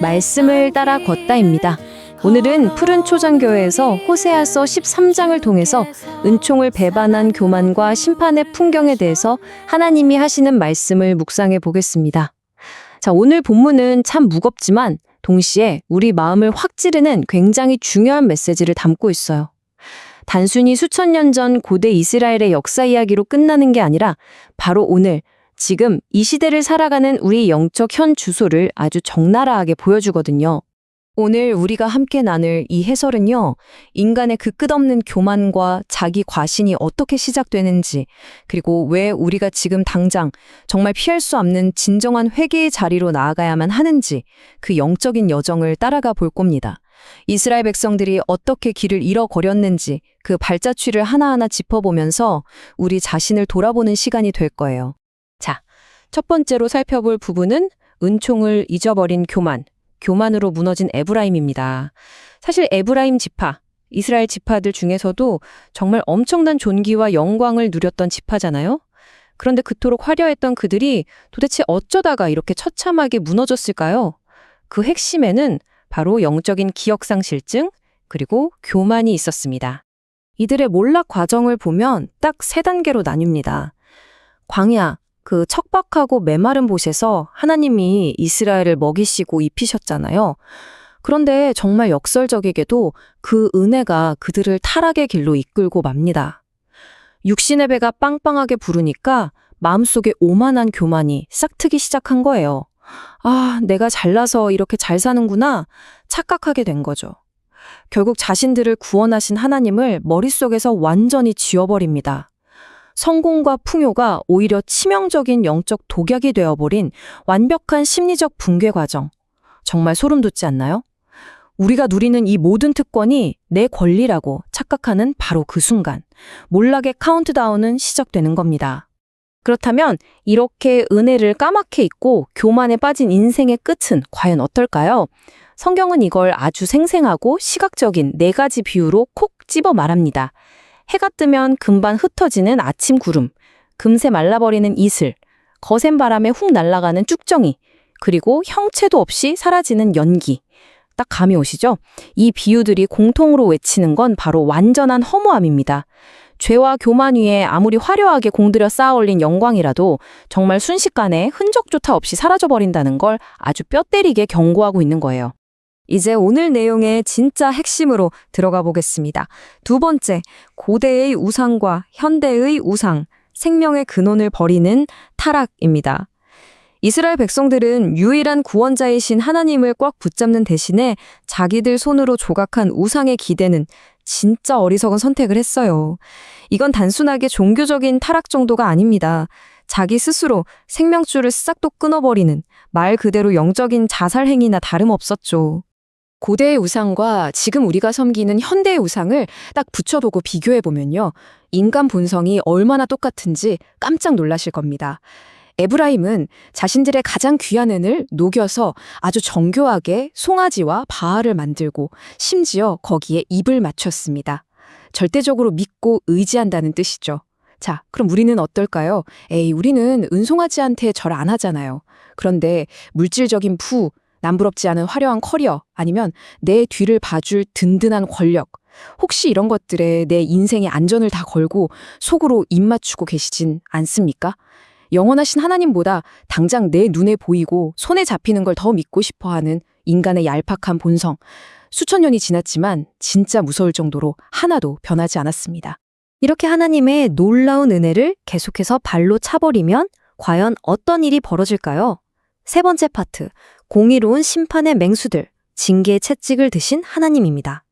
말씀을 따라 걷다입니다. 오늘은 푸른 초장교회에서 호세아서 13장을 통해서 은총을 배반한 교만과 심판의 풍경에 대해서 하나님이 하시는 말씀을 묵상해 보겠습니다. 자, 오늘 본문은 참 무겁지만 동시에 우리 마음을 확 찌르는 굉장히 중요한 메시지를 담고 있어요. 단순히 수천 년 전 고대 이스라엘의 역사 이야기로 끝나는 게 아니라 바로 오늘, 지금 이 시대를 살아가는 우리 영적 현 주소를 아주 적나라하게 보여주거든요. 오늘 우리가 함께 나눌 이 해설은요, 인간의 그 끝없는 교만과 자기 과신이 어떻게 시작되는지, 그리고 왜 우리가 지금 당장 정말 피할 수 없는 진정한 회개의 자리로 나아가야만 하는지, 그 영적인 여정을 따라가 볼 겁니다. 이스라엘 백성들이 어떻게 길을 잃어버렸는지 그 발자취를 하나하나 짚어보면서 우리 자신을 돌아보는 시간이 될 거예요. 자, 첫 번째로 살펴볼 부분은 은총을 잊어버린 교만으로 무너진 에브라임입니다. 사실 에브라임 지파, 이스라엘 지파들 중에서도 정말 엄청난 존귀와 영광을 누렸던 지파잖아요. 그런데 그토록 화려했던 그들이 도대체 어쩌다가 이렇게 처참하게 무너졌을까요? 그 핵심에는 바로 영적인 기억상실증, 그리고 교만이 있었습니다. 이들의 몰락 과정을 보면 딱 세 단계로 나뉩니다. 광야, 그 척박하고 메마른 곳에서 하나님이 이스라엘을 먹이시고 입히셨잖아요. 그런데 정말 역설적이게도 그 은혜가 그들을 타락의 길로 이끌고 맙니다. 육신의 배가 빵빵하게 부르니까 마음속에 오만한 교만이 싹트기 시작한 거예요. 아, 내가 잘나서 이렇게 잘 사는구나 착각하게 된 거죠. 결국 자신들을 구원하신 하나님을 머릿속에서 완전히 지워버립니다. 성공과 풍요가 오히려 치명적인 영적 독약이 되어버린 완벽한 심리적 붕괴 과정. 정말 소름 돋지 않나요? 우리가 누리는 이 모든 특권이 내 권리라고 착각하는 바로 그 순간, 몰락의 카운트다운은 시작되는 겁니다. 그렇다면 이렇게 은혜를 까맣게 잊고 교만에 빠진 인생의 끝은 과연 어떨까요? 성경은 이걸 아주 생생하고 시각적인 네 가지 비유로 콕 집어 말합니다. 해가 뜨면 금방 흩어지는 아침 구름, 금세 말라버리는 이슬, 거센 바람에 훅 날아가는 쭉정이, 그리고 형체도 없이 사라지는 연기. 딱 감이 오시죠? 이 비유들이 공통으로 외치는 건 바로 완전한 허무함입니다. 죄와 교만 위에 아무리 화려하게 공들여 쌓아올린 영광이라도 정말 순식간에 흔적조차 없이 사라져버린다는 걸 아주 뼈 때리게 경고하고 있는 거예요. 이제 오늘 내용의 진짜 핵심으로 들어가 보겠습니다. 두 번째, 고대의 우상과 현대의 우상, 생명의 근원을 버리는 타락입니다. 이스라엘 백성들은 유일한 구원자이신 하나님을 꽉 붙잡는 대신에 자기들 손으로 조각한 우상에 기대는 진짜 어리석은 선택을 했어요. 이건 단순하게 종교적인 타락 정도가 아닙니다. 자기 스스로 생명줄을 싹 도 끊어버리는 말 그대로 영적인 자살 행위나 다름없었죠. 고대의 우상과 지금 우리가 섬기는 현대의 우상을 딱 붙여보고 비교해보면요. 인간 본성이 얼마나 똑같은지 깜짝 놀라실 겁니다. 에브라임은 자신들의 가장 귀한 은을 녹여서 아주 정교하게 송아지와 바알을 만들고 심지어 거기에 입을 맞췄습니다. 절대적으로 믿고 의지한다는 뜻이죠. 자, 그럼 우리는 어떨까요? 우리는 은송아지한테 절 안 하잖아요. 그런데 물질적인 부, 남부럽지 않은 화려한 커리어, 아니면 내 뒤를 봐줄 든든한 권력, 혹시 이런 것들에 내 인생의 안전을 다 걸고 속으로 입 맞추고 계시진 않습니까? 영원하신 하나님보다 당장 내 눈에 보이고 손에 잡히는 걸 더 믿고 싶어하는 인간의 얄팍한 본성, 수천 년이 지났지만 진짜 무서울 정도로 하나도 변하지 않았습니다. 이렇게 하나님의 놀라운 은혜를 계속해서 발로 차버리면 과연 어떤 일이 벌어질까요? 세 번째 파트, 공의로운 심판의 맹수들, 징계의 채찍을 드신 하나님입니다.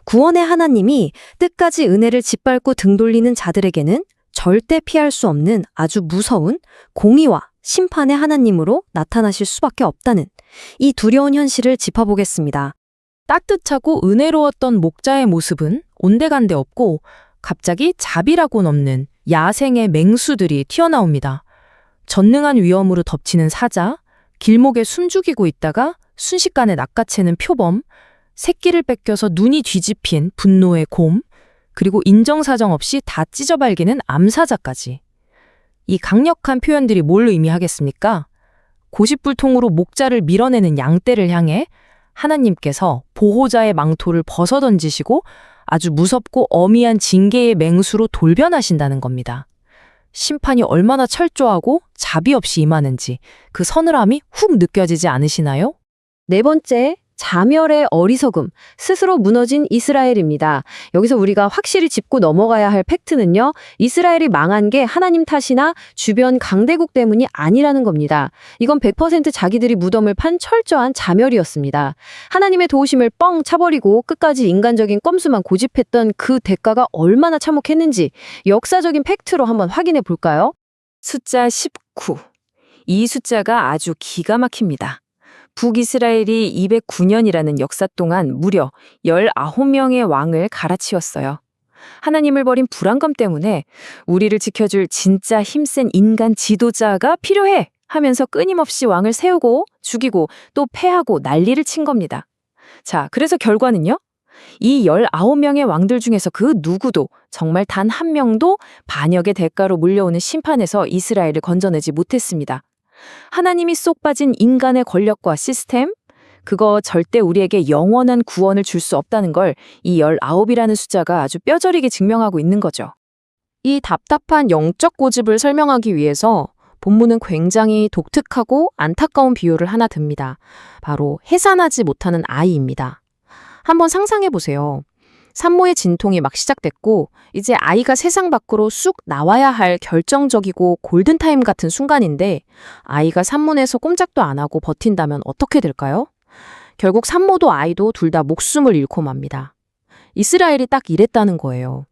구원의 하나님이 끝까지 은혜를 짓밟고 등 돌리는 자들에게는 절대 피할 수 없는 아주 무서운 공의와 심판의 하나님으로 나타나실 수밖에 없다는 이 두려운 현실을 짚어보겠습니다. 따뜻하고 은혜로웠던 목자의 모습은 온데간데 없고 갑자기 자비라고는 없는 야생의 맹수들이 튀어나옵니다. 전능한 위험으로 덮치는 사자, 길목에 숨죽이고 있다가 순식간에 낚아채는 표범, 새끼를 뺏겨서 눈이 뒤집힌 분노의 곰, 그리고 인정사정 없이 다 찢어발기는 암사자까지. 이 강력한 표현들이 뭘 의미하겠습니까? 고집불통으로 목자를 밀어내는 양떼를 향해 하나님께서 보호자의 망토를 벗어던지시고 아주 무섭고 어미한 징계의 맹수로 돌변하신다는 겁니다. 심판이 얼마나 철저하고 자비 없이 임하는지 그 서늘함이 훅 느껴지지 않으시나요? 네 번째, 자멸의 어리석음, 스스로 무너진 이스라엘입니다. 여기서 우리가 확실히 짚고 넘어가야 할 팩트는요, 이스라엘이 망한 게 하나님 탓이나 주변 강대국 때문이 아니라는 겁니다. 이건 100% 자기들이 무덤을 판 철저한 자멸이었습니다. 하나님의 도우심을 뻥 차버리고 끝까지 인간적인 꼼수만 고집했던 그 대가가 얼마나 참혹했는지 역사적인 팩트로 한번 확인해 볼까요? 숫자 19. 이 숫자가 아주 기가 막힙니다. 북이스라엘이 209년이라는 역사 동안 무려 19명의 왕을 갈아치웠어요. 하나님을 버린 불안감 때문에 우리를 지켜줄 진짜 힘센 인간 지도자가 필요해 하면서 끊임없이 왕을 세우고 죽이고 또 패하고 난리를 친 겁니다. 자, 그래서 결과는요? 이 19명의 왕들 중에서 그 누구도 정말 단 한 명도 반역의 대가로 물려오는 심판에서 이스라엘을 건져내지 못했습니다. 하나님이 쏙 빠진 인간의 권력과 시스템? 그거 절대 우리에게 영원한 구원을 줄 수 없다는 걸 이 19이라는 숫자가 아주 뼈저리게 증명하고 있는 거죠. 이 답답한 영적 고집을 설명하기 위해서 본문은 굉장히 독특하고 안타까운 비유를 하나 듭니다. 바로 해산하지 못하는 아이입니다. 한번 상상해 보세요. 산모의 진통이 막 시작됐고 이제 아이가 세상 밖으로 쑥 나와야 할 결정적이고 골든타임 같은 순간인데 아이가 산문에서 꼼짝도 안 하고 버틴다면 어떻게 될까요? 결국 산모도 아이도 둘 다 목숨을 잃고 맙니다. 이스라엘이 딱 이랬다는 거예요.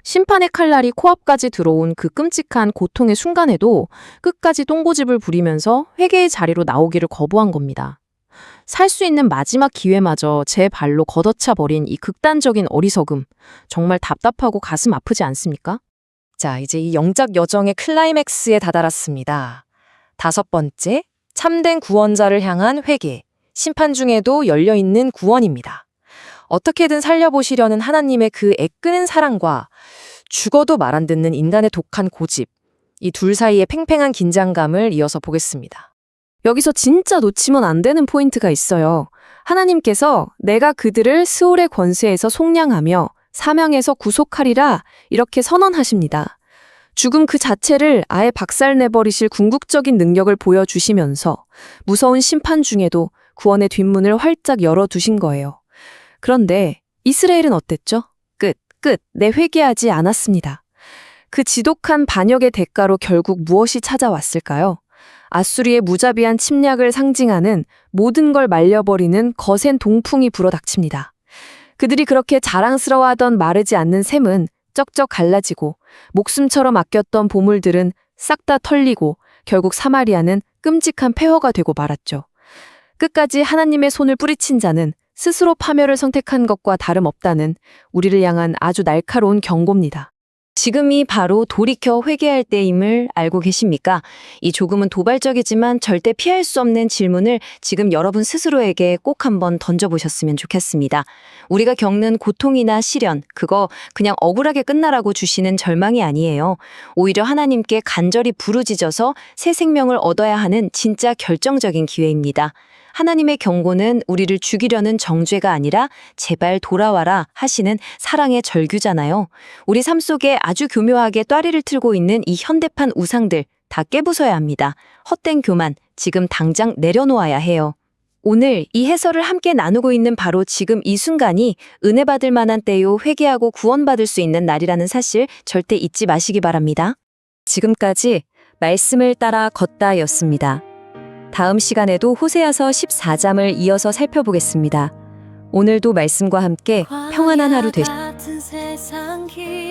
심판의 칼날이 코앞까지 들어온 그 끔찍한 고통의 순간에도 끝까지 똥고집을 부리면서 회개의 자리로 나오기를 거부한 겁니다. 살 수 있는 마지막 기회마저 제 발로 걷어차 버린 이 극단적인 어리석음, 정말 답답하고 가슴 아프지 않습니까? 자, 이제 이 영적 여정의 클라이맥스에 다다랐습니다. 5번째, 참된 구원자를 향한 회개, 심판 중에도 열려있는 구원입니다. 어떻게든 살려보시려는 하나님의 그 애끄는 사랑과 죽어도 말 안 듣는 인간의 독한 고집, 이 둘 사이의 팽팽한 긴장감을 이어서 보겠습니다. 여기서 진짜 놓치면 안 되는 포인트가 있어요. 하나님께서 내가 그들을 스올의 권세에서 속량하며 사명에서 구속하리라 이렇게 선언하십니다. 죽음 그 자체를 아예 박살내버리실 궁극적인 능력을 보여주시면서 무서운 심판 중에도 구원의 뒷문을 활짝 열어두신 거예요. 그런데 이스라엘은 어땠죠? 내 회개하지 않았습니다. 그 지독한 반역의 대가로 결국 무엇이 찾아왔을까요? 아수리의 무자비한 침략을 상징하는 모든 걸 말려버리는 거센 동풍이 불어닥칩니다. 그들이 그렇게 자랑스러워하던 마르지 않는 샘은 쩍쩍 갈라지고 목숨처럼 아꼈던 보물들은 싹 다 털리고 결국 사마리아는 끔찍한 폐허가 되고 말았죠. 끝까지 하나님의 손을 뿌리친 자는 스스로 파멸을 선택한 것과 다름없다는 우리를 향한 아주 날카로운 경고입니다. 지금이 바로 돌이켜 회개할 때임을 알고 계십니까? 이 조금은 도발적이지만 절대 피할 수 없는 질문을 지금 여러분 스스로에게 꼭 한번 던져보셨으면 좋겠습니다. 우리가 겪는 고통이나 시련, 그거 그냥 억울하게 끝나라고 주시는 절망이 아니에요. 오히려 하나님께 간절히 부르짖어서 새 생명을 얻어야 하는 진짜 결정적인 기회입니다. 하나님의 경고는 우리를 죽이려는 정죄가 아니라 제발 돌아와라 하시는 사랑의 절규잖아요. 우리 삶 속에 아주 교묘하게 또리를 틀고 있는 이 현대판 우상들 다 깨부숴야 합니다. 헛된 교만 지금 당장 내려놓아야 해요. 오늘 이 해설을 함께 나누고 있는 바로 지금 이 순간이 은혜 받을 만한 때요, 회개하고 구원받을 수 있는 날이라는 사실 절대 잊지 마시기 바랍니다. 지금까지 말씀을 따라 걷다였습니다. 다음 시간에도 호세아서 14장을 이어서 살펴보겠습니다. 오늘도 말씀과 함께 평안한 하루 되시길 바랍니다.